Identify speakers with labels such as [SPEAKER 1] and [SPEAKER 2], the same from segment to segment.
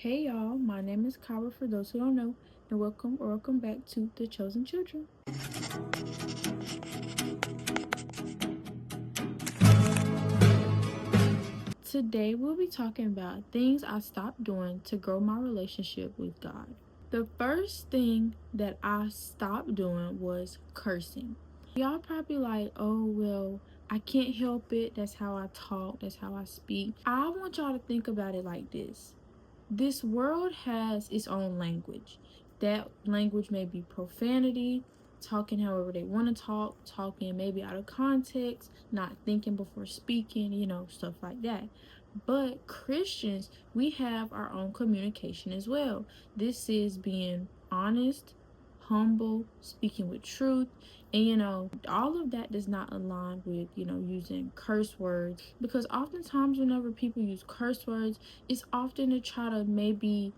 [SPEAKER 1] Hey y'all, my name is Kyra for those who don't know, and welcome back to The Chosen Children. Today we'll be talking about things I stopped doing to grow my relationship with God. The first thing that I stopped doing was cursing. Y'all probably like, oh well, I can't help it. That's how I talk, that's how I speak. I want y'all to think about it like this. This world has its own language. That language may be profanity, talking however they want to talk, talking maybe out of context, not thinking before speaking, stuff like that. But Christians, we have our own communication as well. This is being honest, humble, speaking with truth, and all of that does not align with using curse words, because oftentimes whenever people use curse words, it's often to try to maybe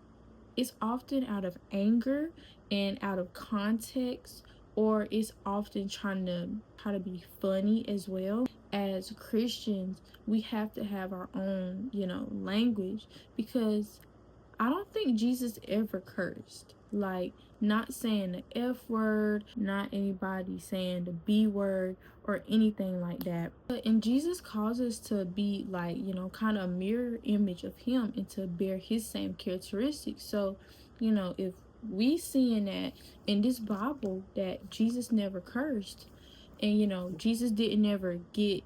[SPEAKER 1] it's often out of anger and out of context, or it's often try to be funny as well. As Christians, we have to have our own language, because I don't think Jesus ever cursed. Like, not saying the F word, not anybody saying the B word or anything like that. And Jesus calls us to be like, kind of a mirror image of him and to bear his same characteristics. So, if we seeing that in this Bible that Jesus never cursed, and Jesus didn't ever get,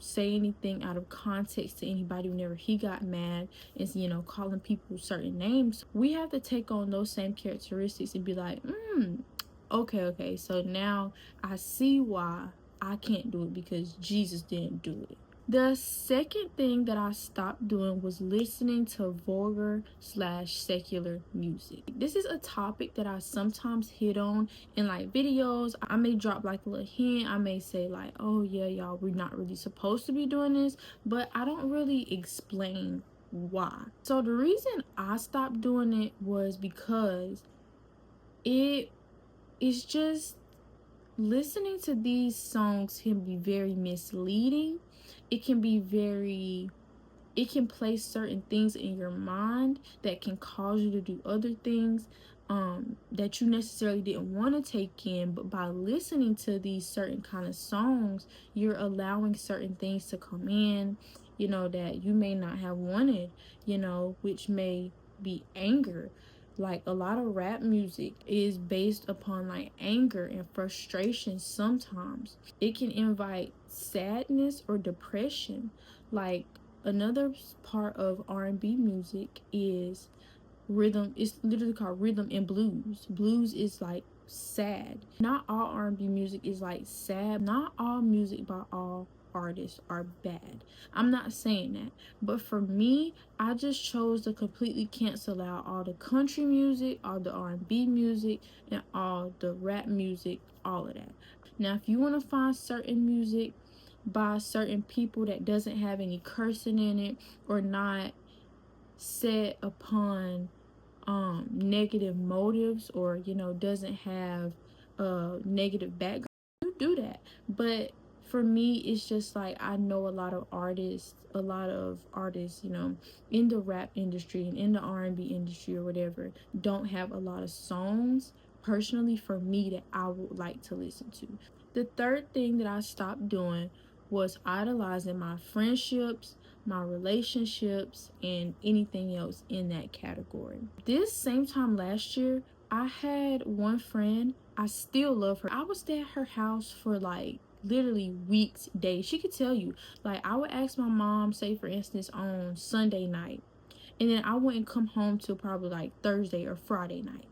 [SPEAKER 1] say anything out of context to anybody whenever he got mad and calling people certain names, we have to take on those same characteristics and be like, okay, so now I see why I can't do it, because Jesus didn't do it. The second thing that I stopped doing was listening to vulgar/secular music. This is a topic that I sometimes hit on in like videos. I may drop like a little hint. I may say like, oh yeah, y'all, we're not really supposed to be doing this, but I don't really explain why. So the reason I stopped doing it was because it's just, listening to these songs can be very misleading. It can place certain things in your mind that can cause you to do other things that you necessarily didn't want to take in. But by listening to these certain kind of songs, you're allowing certain things to come in, that you may not have wanted, which may be anger. Like, a lot of rap music is based upon like anger and frustration. Sometimes it can invite sadness or depression. Like, another part of R&B music is rhythm. It's literally called rhythm and blues. Blues is like sad. Not all R&B music is like sad. Not all music by all artists are bad. I'm not saying that, but for me, I just chose to completely cancel out all the country music, all the R&B music, and all the rap music, all of that. Now, if you want to find certain music by certain people that doesn't have any cursing in it, or not set upon negative motives, or doesn't have a negative background, you do that. But for me, it's just like, I know a lot of artists, in the rap industry and in the R&B industry or whatever, don't have a lot of songs personally for me that I would like to listen to. The third thing that I stopped doing was idolizing my friendships, my relationships, and anything else in that category. This same time last year, I had one friend, I still love her. I would stay at her house for like literally weeks, days. She could tell you, like, I would ask my mom, say for instance on Sunday night, and then I wouldn't come home till probably like Thursday or Friday night.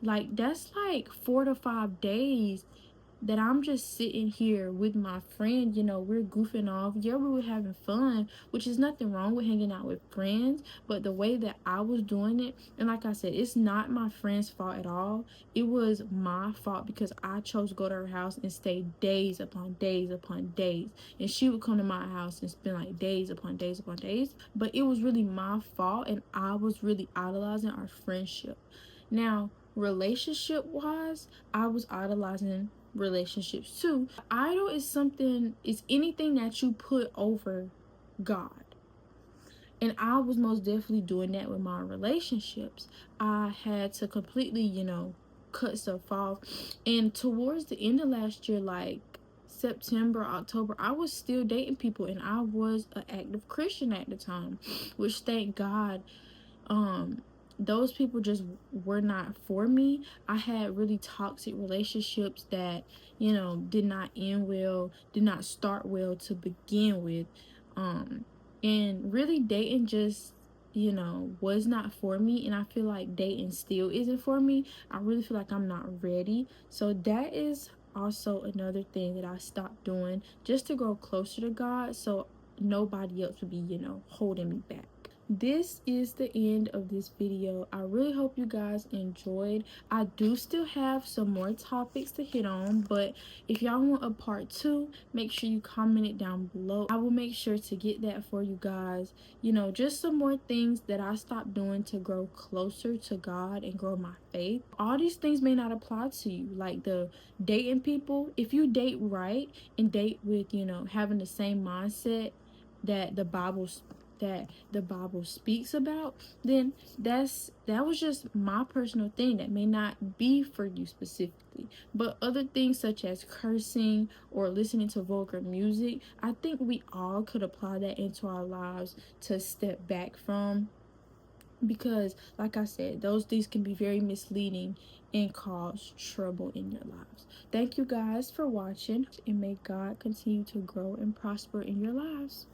[SPEAKER 1] Like, that's like 4 to 5 days that I'm just sitting here with my friend. We're goofing off. Yeah, we were having fun, which is nothing wrong with hanging out with friends, but the way that I was doing it, and like I said, it's not my friend's fault at all. It was my fault, because I chose to go to her house and stay days upon days upon days, and she would come to my house and spend like days upon days upon days. But it was really my fault, and I was really idolizing our friendship. Now, relationship wise, I was idolizing relationships too. Idol is anything that you put over God. And I was most definitely doing that with my relationships. I had to completely, cut stuff off. And towards the end of last year, like September, October, I was still dating people, and I was an active Christian at the time, which thank God, those people just were not for me. I had really toxic relationships that, did not end well, did not start well to begin with. And really dating just, was not for me, and I feel like dating still isn't for me. I really feel like I'm not ready. So that is also another thing that I stopped doing, just to grow closer to God, so nobody else would be, holding me back. This is the end of this video. I really hope you guys enjoyed. I do still have some more topics to hit on, but if y'all want a part 2, make sure you comment it down below. I will make sure to get that for you guys. Just some more things that I stopped doing to grow closer to God and grow my faith. All these things may not apply to you, like the dating people. If you date right and date with, having the same mindset that the Bible speaks about, then that was just my personal thing that may not be for you specifically. But other things such as cursing or listening to vulgar music, I think we all could apply that into our lives to step back from, because like I said, those things can be very misleading and cause trouble in your lives. Thank you guys for watching, and may God continue to grow and prosper in your lives.